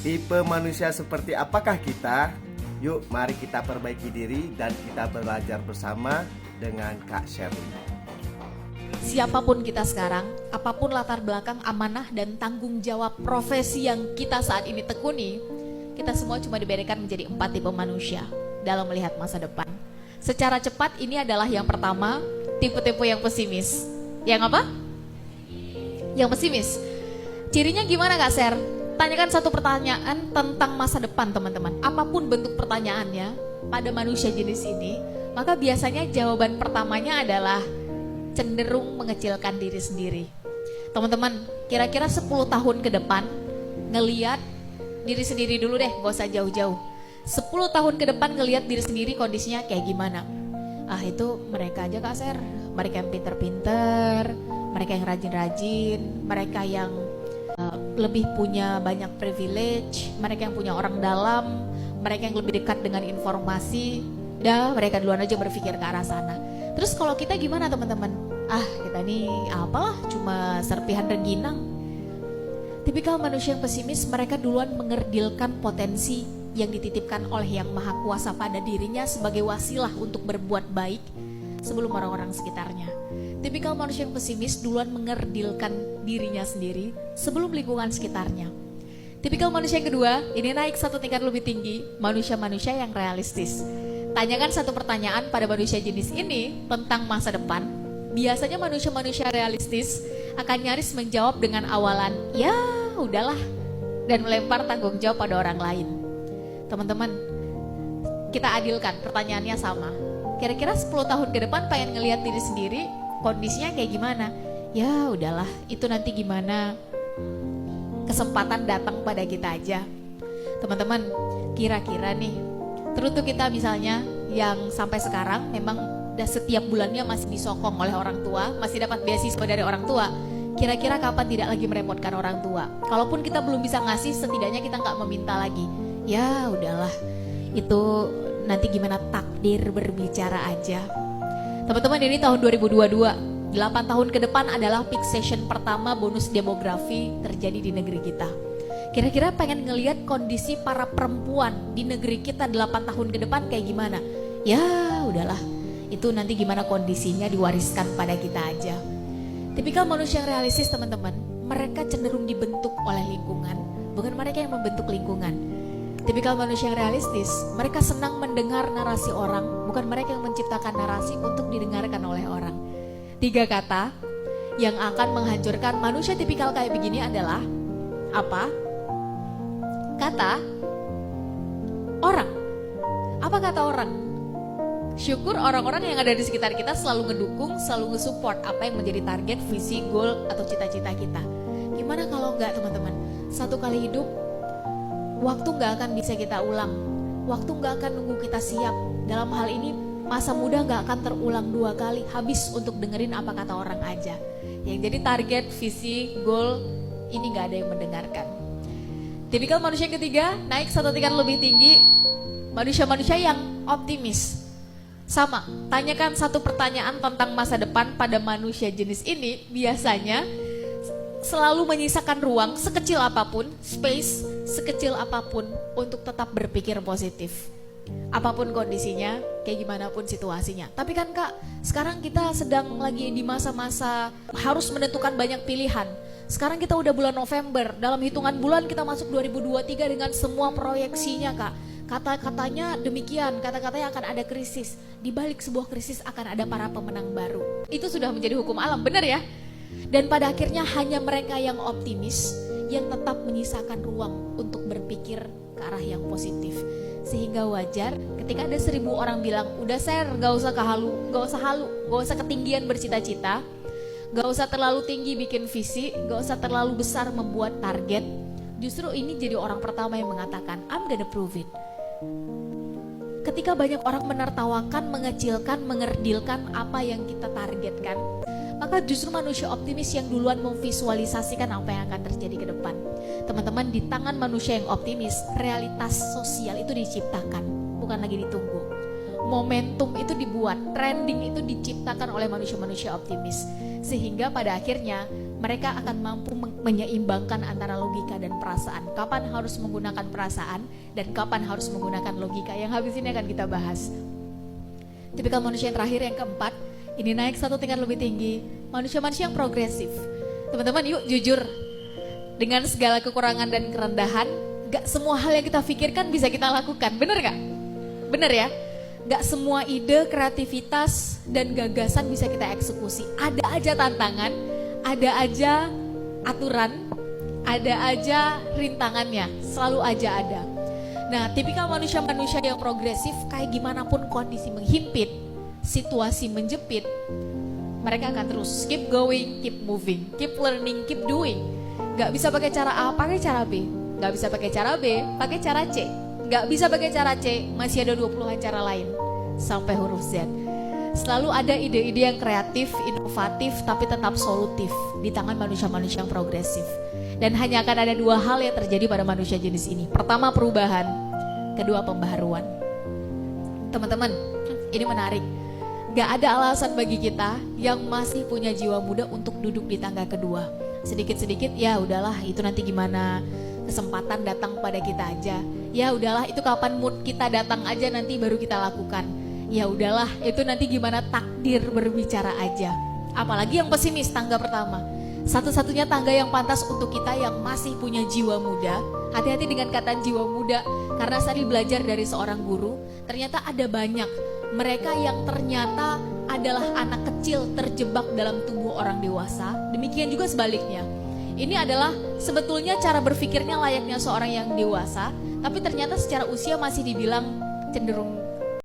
Tipe manusia seperti apakah kita? Yuk mari kita perbaiki diri dan kita belajar bersama dengan Kak Sherly. Siapapun kita sekarang, apapun latar belakang, amanah dan tanggung jawab profesi yang kita saat ini tekuni, kita semua cuma diberikan menjadi 4 tipe manusia dalam melihat masa depan. Secara cepat ini adalah yang pertama, tipe-tipe yang pesimis. Yang apa? Yang pesimis. Cirinya gimana Kak Ser? Tanyakan satu pertanyaan tentang masa depan teman-teman. Apapun bentuk pertanyaannya pada manusia jenis ini, maka biasanya jawaban pertamanya adalah cenderung mengecilkan diri sendiri. Teman-teman, kira-kira 10 tahun ke depan ngeliat diri sendiri dulu deh, gak usah jauh-jauh. 10 tahun ke depan ngeliat diri sendiri kondisinya kayak gimana? Itu mereka aja Kak Ser, mereka yang pinter-pinter, mereka yang rajin-rajin, mereka yang lebih punya banyak privilege, mereka yang punya orang dalam, mereka yang lebih dekat dengan informasi. Mereka duluan aja berpikir ke arah sana. Terus kalau kita gimana teman-teman? Kita nih apalah, cuma serpihan rengginang. Tipikal manusia yang pesimis, mereka duluan mengerdilkan potensi yang dititipkan oleh Yang Maha Kuasa pada dirinya sebagai wasilah untuk berbuat baik sebelum orang-orang sekitarnya. Tipikal manusia yang pesimis duluan mengerdilkan dirinya sendiri sebelum lingkungan sekitarnya. Tipikal manusia yang kedua, ini naik satu tingkat lebih tinggi, manusia-manusia yang realistis. Tanyakan satu pertanyaan pada manusia jenis ini tentang masa depan. Biasanya manusia-manusia realistis akan nyaris menjawab dengan awalan, ya udahlah, dan melempar tanggung jawab pada orang lain. Teman-teman, kita adilkan, pertanyaannya sama. Kira-kira 10 tahun ke depan pengen ngelihat diri sendiri, kondisinya kayak gimana? Ya udahlah, itu nanti gimana, kesempatan datang pada kita aja. Teman-teman, kira-kira nih, teruntuk kita misalnya yang sampai sekarang memang setiap bulannya masih disokong oleh orang tua, masih dapat beasiswa dari orang tua. Kira-kira kapan tidak lagi merepotkan orang tua? Kalaupun kita belum bisa ngasih, setidaknya kita nggak meminta lagi. Ya udahlah, itu nanti gimana, takdir berbicara aja. Teman-teman, ini tahun 2022, 8 tahun ke depan adalah peak session pertama bonus demografi terjadi di negeri kita. Kira-kira pengen ngelihat kondisi para perempuan di negeri kita 8 tahun ke depan kayak gimana? Ya udahlah, itu nanti gimana kondisinya diwariskan pada kita aja. Tipikal manusia yang realistis teman-teman, mereka cenderung dibentuk oleh lingkungan, bukan mereka yang membentuk lingkungan. Tipikal manusia yang realistis, mereka senang mendengar narasi orang, bukan mereka yang menciptakan narasi untuk didengarkan oleh orang. 3 kata yang akan menghancurkan manusia tipikal kayak begini adalah apa? Kata orang. Apa kata orang? Syukur orang-orang yang ada di sekitar kita selalu ngedukung, selalu nge-support apa yang menjadi target, visi, goal, atau cita-cita kita. Gimana kalau enggak teman-teman? Satu kali hidup, waktu gak akan bisa kita ulang. Waktu gak akan nunggu kita siap. Dalam hal ini, masa muda gak akan terulang 2 kali. Habis untuk dengerin apa kata orang aja. Yang jadi target, visi, goal, ini gak ada yang mendengarkan. Tipikal manusia yang ketiga, naik satu tingkat lebih tinggi, manusia-manusia yang optimis. Sama, tanyakan satu pertanyaan tentang masa depan pada manusia jenis ini, biasanya selalu menyisakan ruang sekecil apapun, space sekecil apapun untuk tetap berpikir positif. Apapun kondisinya, kayak gimana pun situasinya. Tapi kan Kak, sekarang kita sedang lagi di masa-masa harus menentukan banyak pilihan. Sekarang kita udah bulan November, dalam hitungan bulan kita masuk 2023 dengan semua proyeksinya Kak. Kata-katanya demikian, kata-katanya akan ada krisis. Di balik sebuah krisis akan ada para pemenang baru. Itu sudah menjadi hukum alam, benar ya? Dan pada akhirnya hanya mereka yang optimis yang tetap menyisakan ruang untuk berpikir ke arah yang positif. Sehingga wajar ketika ada 1000 orang bilang, udah Ser, gak usah halu, gak usah ketinggian bercita-cita, gak usah terlalu tinggi bikin visi, gak usah terlalu besar membuat target. Justru ini jadi orang pertama yang mengatakan, I'm gonna prove it. Ketika banyak orang menertawakan, mengecilkan, mengerdilkan apa yang kita targetkan, maka justru manusia optimis yang duluan memvisualisasikan apa yang akan terjadi ke depan. Teman-teman, di tangan manusia yang optimis, realitas sosial itu diciptakan, bukan lagi ditunggu. Momentum itu dibuat, trending itu diciptakan oleh manusia-manusia optimis. Sehingga pada akhirnya mereka akan mampu menyeimbangkan antara logika dan perasaan. Kapan harus menggunakan perasaan dan kapan harus menggunakan logika. Yang habis ini akan kita bahas. Tipikal manusia yang terakhir, yang keempat, ini naik satu tingkat lebih tinggi, manusia-manusia yang progresif. Teman-teman, yuk jujur, dengan segala kekurangan dan kerendahan, gak semua hal yang kita pikirkan bisa kita lakukan. Bener gak? Bener ya? Gak semua ide, kreativitas, dan gagasan bisa kita eksekusi. Ada aja tantangan, ada aja aturan, ada aja rintangannya, selalu aja ada. Nah, tipikal manusia-manusia yang progresif, kayak gimana pun kondisi menghimpit, situasi menjepit, mereka akan terus keep going, keep moving, keep learning, keep doing. Gak bisa pakai cara A, pakai cara B. Gak bisa pakai cara B, pakai cara C. Gak bisa pakai cara C, masih ada 20-an cara lain sampai huruf Z. Selalu ada ide-ide yang kreatif, inovatif, tapi tetap solutif di tangan manusia-manusia yang progresif. Dan hanya akan ada dua hal yang terjadi pada manusia jenis ini. Pertama, perubahan. Kedua, pembaharuan. Teman-teman, ini menarik. Gak ada alasan bagi kita yang masih punya jiwa muda untuk duduk di tangga kedua. Sedikit-sedikit, ya udahlah, itu nanti gimana, kesempatan datang pada kita aja. Ya udahlah, itu kapan mood kita datang aja, nanti baru kita lakukan. Ya udahlah, itu nanti gimana, takdir berbicara aja. Apalagi yang pesimis, tangga pertama. Satu-satunya tangga yang pantas untuk kita yang masih punya jiwa muda. Hati-hati dengan kata jiwa muda, karena saya belajar dari seorang guru, ternyata ada banyak mereka yang ternyata adalah anak kecil terjebak dalam tubuh orang dewasa. Demikian juga sebaliknya. Ini adalah sebetulnya cara berpikirnya layaknya seorang yang dewasa, tapi ternyata secara usia masih dibilang cenderung